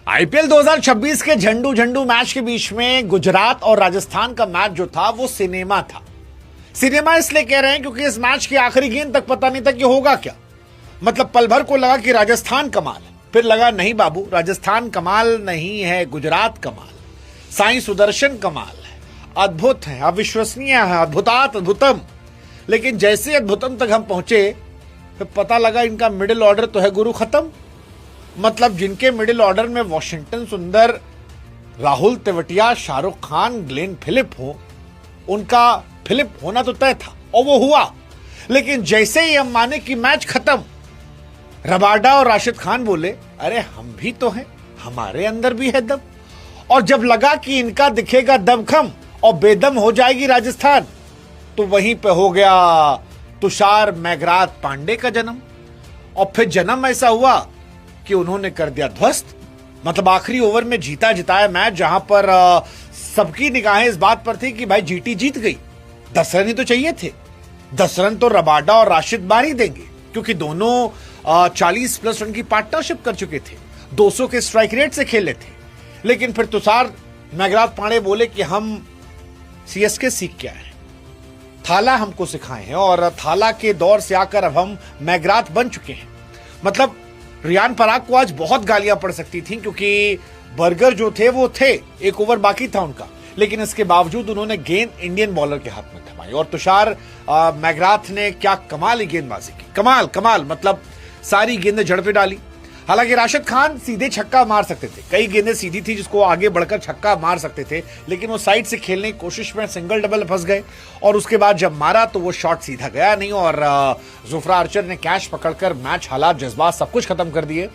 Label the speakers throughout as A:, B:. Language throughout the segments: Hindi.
A: आईपीएल 2026 के झंडू झंडू मैच के बीच में गुजरात और राजस्थान का मैच जो था वो सिनेमा था। सिनेमा इसलिए कह रहे हैं क्योंकि इस मैच की आखिरी गेंद तक पता नहीं था कि होगा क्या। मतलब पल भर को लगा कि राजस्थान कमाल है, फिर लगा नहीं बाबू, राजस्थान कमाल नहीं है, गुजरात कमाल, साईं सुदर्शन कमाल है, अद्भुत है, अविश्वसनीय है, अद्भुतात अद्भुतम। लेकिन जैसे अद्भुतम तक हम पहुंचे फिर पता लगा इनका मिडिल ऑर्डर तो है गुरु खत्म। मतलब जिनके मिडिल ऑर्डर में वॉशिंगटन सुंदर, राहुल तेवतिया, शाहरुख खान, ग्लेन फिलिप हो, उनका फिलिप होना तो तय था और वो हुआ। लेकिन जैसे ही हम माने कि मैच खत्म, रबाडा और राशिद खान बोले अरे हम भी तो हैं, हमारे अंदर भी है दम। और जब लगा कि इनका दिखेगा दमखम और बेदम हो जाएगी राजस्थान, तो वहीं पे हो गया तुषार मैगराथ पांडे का जन्म। और फिर जन्म ऐसा हुआ कि उन्होंने कर दिया ध्वस्त। मतलब आखिरी ओवर में जीता जिताया मैच, जहां पर सबकी निगाहें इस बात पर थी कि भाई जीटी जीत गई, 10 रन ही तो चाहिए थे। 10 रन तो रबाडा और राशिद मार ही देंगे क्योंकि दोनों 40+ रन की पार्टनरशिप कर चुके थे, 200 के स्ट्राइक रेट से खेले थे। लेकिन फिर तुषार मैगराथ पांडे बोले कि हम सीएसके सीख के आए हैं, थाला हमको सिखाए हैं और थाला के दौर से आकर अब हम मैगराथ बन चुके हैं। मतलब रियान पराग को आज बहुत गालियां पड़ सकती थी क्योंकि बर्गर जो थे वो थे, 1 ओवर बाकी था उनका, लेकिन इसके बावजूद उन्होंने गेंद इंडियन बॉलर के हाथ में थमाई। और तुषार मैगराथ ने क्या कमाल ही गेंदबाजी की, कमाल कमाल। मतलब सारी गेंदें जड़ पे डाली। हालांकि राशिद खान सीधे छक्का मार सकते थे, कई गेंदें सीधी थी जिसको आगे बढ़कर छक्का मार सकते थे, लेकिन वो साइड से खेलने की कोशिश में सिंगल डबल फंस गए और उसके बाद जब मारा तो वो शॉट सीधा गया नहीं और जोफ्रा आर्चर ने कैच पकड़कर मैच, हालात, जज्बात सब कुछ खत्म कर दिए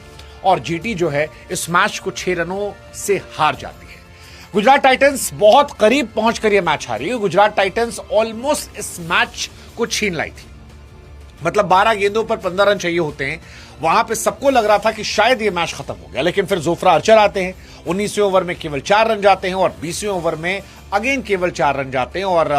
A: और जीटी जो है इस मैच को 6 रनों से हार जाती है। गुजरात टाइटंस बहुत करीब पहुंचकर यह मैच हारी है। गुजरात टाइटंस ऑलमोस्ट इस मैच को छीन लाई थी। मतलब 12 गेंदों पर 15 रन चाहिए होते हैं, वहां पे सबको लग रहा था कि शायद ये मैच खत्म हो गया। लेकिन फिर जोफ्रा आर्चर आते हैं, 19वें ओवर में केवल 4 रन जाते हैं और 20वें ओवर में अगेन केवल 4 रन जाते हैं और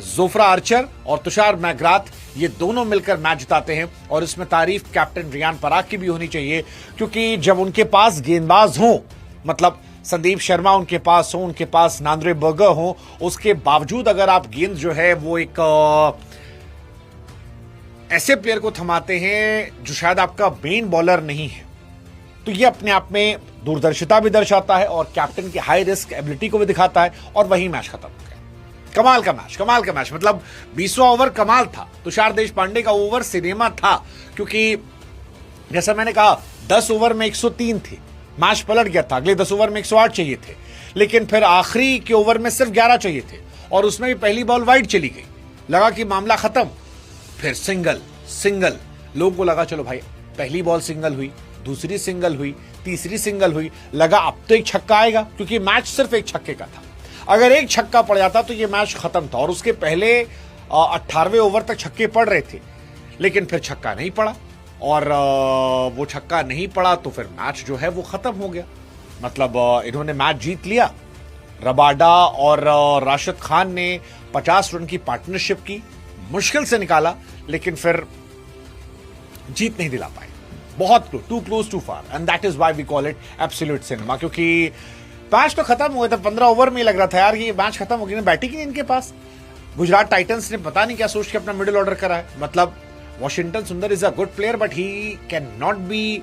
A: जोफ्रा आर्चर और तुषार मैगराथ ये दोनों मिलकर मैच जिताते हैं। और इसमें तारीफ कैप्टन रियान पराग की भी होनी चाहिए क्योंकि जब उनके पास गेंदबाज हो, मतलब संदीप शर्मा उनके पास हो, उनके पास नांद्रे बर्गर हो, उसके बावजूद अगर आप गेंद जो है वो एक ऐसे प्लेयर को थमाते हैं जो शायद आपका मेन बॉलर नहीं है, तो ये अपने आप में दूरदर्शिता भी दर्शाता है और कैप्टन की हाई रिस्क एबिलिटी को भी दिखाता है। और वही मैच खत्म हो गया। कमाल का मैच, कमाल का मैच। मतलब 20वां ओवर कमाल था, तुषार देशपांडे का ओवर सिनेमा था क्योंकि जैसा मैंने कहा 10 ओवर में 103 थे, मैच पलट गया था। अगले 10 ओवर में 108 चाहिए थे, लेकिन फिर आखिरी के ओवर में सिर्फ 11 चाहिए थे और उसमें भी पहली बॉल वाइड चली गई। लगा कि मामला खत्म। फिर सिंगल सिंगल, लोगों को लगा चलो भाई पहली बॉल सिंगल हुई, दूसरी सिंगल हुई, तीसरी सिंगल हुई, लगा अब तो एक छक्का आएगा क्योंकि मैच सिर्फ एक छक्के का था। अगर एक छक्का पड़ जाता तो ये मैच खत्म था। और उसके पहले 18वें ओवर तक छक्के पड़ रहे थे, लेकिन फिर छक्का नहीं पड़ा और वो छक्का नहीं पड़ा तो फिर मैच जो है वो खत्म हो गया। मतलब इन्होंने मैच जीत लिया। रबाडा और राशिद खान ने 50 रन की पार्टनरशिप की, मुश्किल से निकाला, लेकिन फिर जीत नहीं दिला पाए। बहुत too close to far and that is why we call it absolute cinema. क्योंकि मैच तो खत्म हो गया था, 15 ओवर में लग रहा था यार ये मैच खत्म हो गया, बैटिंग ही नहीं इनके पास। गुजरात टाइटंस ने पता नहीं क्या सोच के अपना मिडिल ऑर्डर करा है। मतलब वॉशिंगटन सुंदर is a good player but he can not be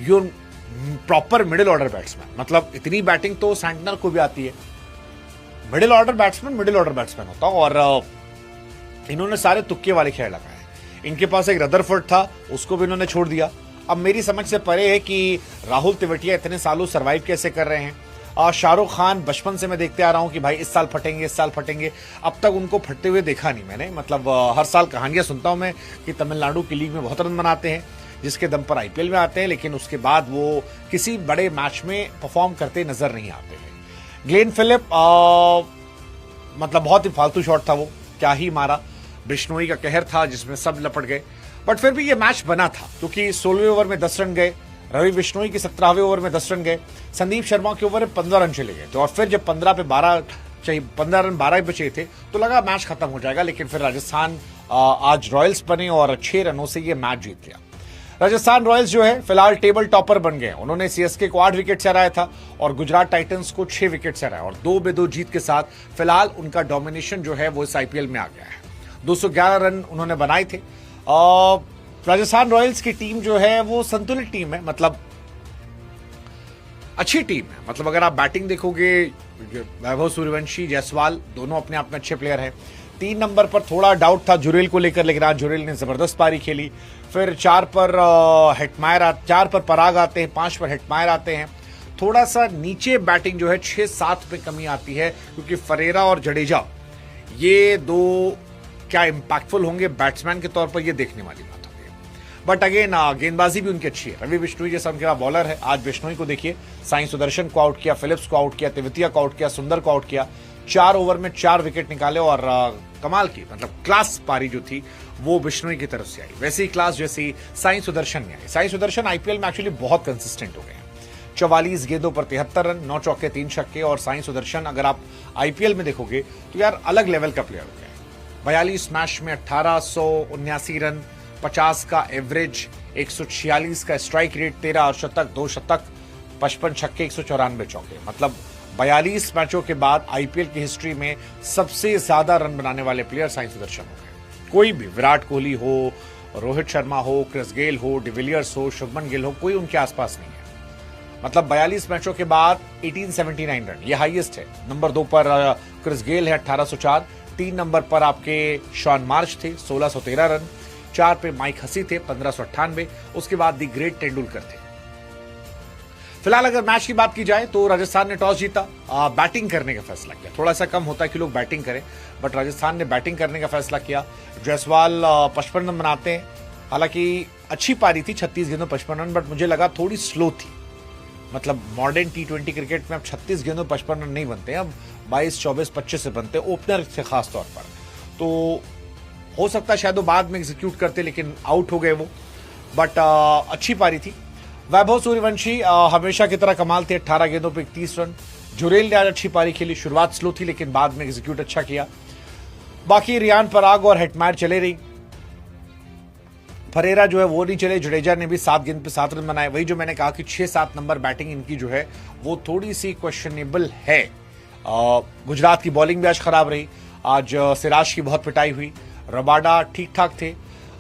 A: your proper middle order batsman. मतलब इतनी बैटिंग तो सैंटनर को भी आती है। Middle order batsman middle order batsman होता और इन्होंने सारे तुक्के वाले खेल लगाए। इनके पास एक रदरफोर्ड था, उसको भी इन्होंने छोड़ दिया। अब मेरी समझ से परे है कि राहुल तेवतिया इतने सालों सर्वाइव कैसे कर रहे हैं। और शाहरुख खान बचपन से मैं देखते आ रहा हूं कि भाई इस साल फटेंगे, इस साल फटेंगे। अब तक उनको फटते हुए देखा नहीं मैंने। मतलब हर साल कहानियां सुनता हूं मैं कि तमिलनाडु की लीग में बहुत रन बनाते हैं, जिसके दम पर आईपीएल में आते हैं, लेकिन उसके बाद वो किसी बड़े मैच में परफॉर्म करते नजर नहीं आते हैं। ग्लेन फिलिप मतलब बहुत ही फालतू शॉट था वो, क्या ही मारा। बिश्नोई का कहर था जिसमें सब लपट गए, बट फिर भी ये मैच बना था क्योंकि 16वें ओवर में 10 रन गए, रवि बिश्नोई के 17वें ओवर में 10 रन गए, संदीप शर्मा के ओवर में 15 रन चले गए थे और फिर जब 15 पे 12 चाहिए, 15 रन 12 बचे थे तो लगा मैच खत्म हो जाएगा। लेकिन फिर राजस्थान आज रॉयल्स बने और 6 रनों से ये मैच जीत गया। राजस्थान रॉयल्स जो है फिलहाल टेबल टॉपर बन गए। उन्होंने सीएसके को 8 विकेट से हराया था और गुजरात टाइटंस को 6 विकेट से हराया और 2-2 जीत के साथ फिलहाल उनका डोमिनेशन जो है वो इस आईपीएल में आ गया है। 211 रन उन्होंने बनाए थे। राजस्थान रॉयल्स की टीम जो है वो संतुलित टीम है, मतलब अच्छी टीम है। मतलब अगर आप बैटिंग देखोगे, वैभव सूर्यवंशी, जायसवाल दोनों अपने आप में अच्छे प्लेयर हैं। 3 नंबर पर थोड़ा डाउट था जुरेल को लेकर, लेकिन आज जुरेल ने जबरदस्त पारी खेली। फिर 4 पर हेटमायर 4 पर पराग आते हैं, 5 पर हेटमायर आते हैं। थोड़ा सा नीचे बैटिंग जो है 6-7 पे कमी आती है, क्योंकि फरेरा और जडेजा ये दो क्या इंपैक्टफुल होंगे बैट्समैन के तौर पर, ये देखने वाली बात होगी। बट अगेन गेंदबाजी भी उनकी अच्छी है। रवि बिश्नोई जैसा उनके पास बॉलर है। आज बिश्नोई को देखिए, साई सुदर्शन को आउट किया, फिलिप्स को आउट किया, तेवतिया को आउट किया, सुंदर को आउट किया। 4 ओवर में 4 विकेट निकाले और कमाल की, मतलब क्लास पारी जो थी वो बिश्नोई की तरफ से आई। वैसी क्लास जैसी साई सुदर्शन में आई। साई सुदर्शन आईपीएल में एक्चुअली बहुत कंसिस्टेंट हो गए हैं। 44 गेंदों पर 73 रन, 9 चौके 3 छक्के। और साई सुदर्शन अगर आप आईपीएल में देखोगे तो यार अलग लेवल का प्लेयर हो गया। 42 मैच में 1879 रन, 50 का एवरेज, 146 का स्ट्राइक रेट, 13 अर्धशतक, 2 शतक, 55 छक्के, 194 चौके। मतलब 42 मैचों के बाद आईपीएल की हिस्ट्री में सबसे ज्यादा रन बनाने वाले प्लेयर साई सुदर्शन हो गए। कोई भी, विराट कोहली हो, रोहित शर्मा हो, क्रिस गेल हो, डिविलियर्स हो, शुभमन गिल हो, कोई उनके आसपास नहीं है। मतलब 42 मैचों के बाद 1879 रन, ये हाईएस्ट है। नंबर 2 पर क्रिस गेल है 1804। 3 नंबर पर आपके शॉन मार्च थे 1613 रन। 4 पे माइक हसी थे 1598। उसके बाद दी ग्रेट तेंदुलकर थे। फिलहाल अगर मैच की बात की जाए तो राजस्थान ने टॉस जीता, बैटिंग करने का फैसला किया। थोड़ा सा कम होता है कि लोग बैटिंग करें, बट राजस्थान ने बैटिंग करने का फैसला किया। जायसवाल 55 रन बनाते हैं। हालांकि अच्छी पारी थी, 36 गेंदों 55 रन, बट मुझे लगा थोड़ी स्लो थी। मतलब मॉडर्न T20 क्रिकेट में अब 36 गेंदों 55 रन नहीं बनते हैं, अब 22, 24, 25 से बनते हैं, ओपनर से खास तौर पर। तो हो सकता है शायद वो बाद में एग्जीक्यूट करते, लेकिन आउट हो गए वो। बट अच्छी पारी थी। वैभव सूर्यवंशी हमेशा की तरह कमाल थे, 18 गेंदों पे 31 रन। जुरेल ने आज अच्छी पारी खेली, शुरुआत स्लो थी लेकिन बाद में एग्जीक्यूट अच्छा किया। बाकी रियान पराग और हेटमायर चले रही। फरेरा जो है वो नहीं चले। जडेजा ने भी 7 गेंद पे 7 रन बनाए। वही जो मैंने कहा कि 6-7 नंबर बैटिंग इनकी जो है वो थोड़ी सी क्वेश्चनेबल है। गुजरात की बॉलिंग भी आज खराब रही। आज सिराज की बहुत पिटाई हुई। रबाडा ठीक ठाक थे।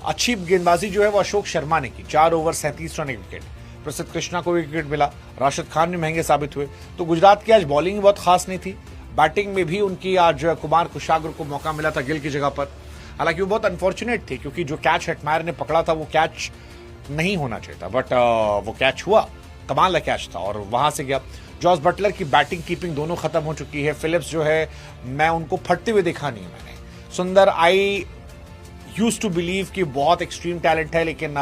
A: अच्छी गेंदबाजी जो है वो अशोक शर्मा ने की, 4 ओवर 37 रन, 1 विकेट। प्रसिद्ध कृष्णा को भी विकेट मिला। राशिद खान भी महंगे साबित हुए। तो गुजरात की आज बॉलिंग बहुत खास नहीं थी। बैटिंग में भी उनकी आज कुमार कुशाग्र को मौका मिला था गिल की जगह पर। हालांकि वो बहुत अनफॉर्चुनेट थे, क्योंकि जो कैच हेटमायर ने पकड़ा था वो कैच नहीं होना चाहिए था, बट वो कैच हुआ। कमाल का कैच था और वहां से गया। जॉस बटलर की बैटिंग कीपिंग दोनों खत्म हो चुकी है। फिलिप्स जो है मैं उनको फटते हुए देखा नहीं है मैंने। सुंदर आई यूज टू बिलीव कि बहुत एक्सट्रीम टैलेंट है, लेकिन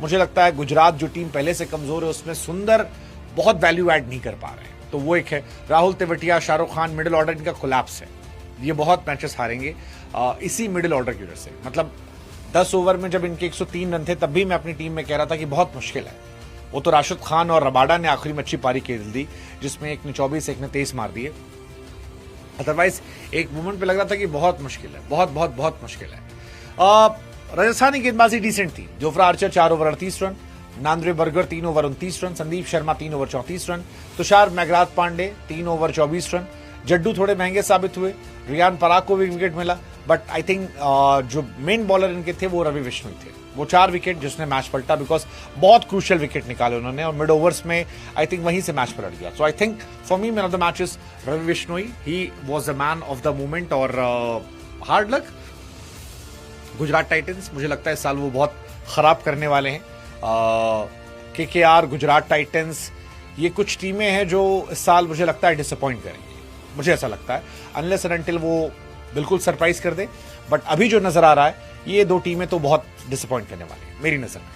A: मुझे लगता है गुजरात जो टीम पहले से कमजोर है उसमें सुंदर बहुत वैल्यू ऐड नहीं कर पा रहे हैं। तो वो एक है। राहुल तेवतिया, शाहरुख खान, मिडिल ऑर्डर इनका कोलैप्स है। ये बहुत मैचेस हारेंगे इसी मिडिल ऑर्डर की वजह से। मतलब 10 ओवर में जब इनके 103 रन थे तब भी मैं अपनी टीम में कह रहा था कि बहुत मुश्किल है। वो तो राशिद खान और रबाडा ने आखिरी में अच्छी पारी खेल दी, जिसमें एक ने 24, एक ने 23 मार दिए। अदरवाइज एक मोमेंट पे लग रहा था कि बहुत मुश्किल है, बहुत बहुत बहुत मुश्किल है। राजस्थानी गेंदबाजी डिसेंट थी। Jofra Archer 4 over 38 run, Nandre Burger 3 over 29 run, Sandeep Sharma 3 over 34 run, Tushar Meghraj Pandey 3 over 24 run. Jaddu थोड़े महंगे साबित हुए। रियान पराग को भी विकेट मिला, बट आई थिंक जो मेन बॉलर इनके थे वो रवि बिश्नोई थे। वो 4 विकेट जिसने मैच पलटा, बिकॉज बहुत क्रूशियल विकेट निकाले उन्होंने और मिड ओवर्स में आई थिंक वहीं से मैच पलट गया। So I think for me man of the match is Ravi Bishnoi. He was the man of the moment. और हार्ड लक गुजरात टाइटंस, मुझे लगता है इस साल वो बहुत खराब करने वाले हैं। KKR, गुजरात टाइटंस, ये कुछ टीमें हैं जो इस साल मुझे लगता है डिसअपॉइंट करेंगी। मुझे ऐसा लगता है, अनलेस एंड अनटिल वो बिल्कुल सरप्राइज कर दे। बट अभी जो नजर आ रहा है ये 2 टीमें तो बहुत डिसअपॉइंट करने वाली है मेरी नजर में।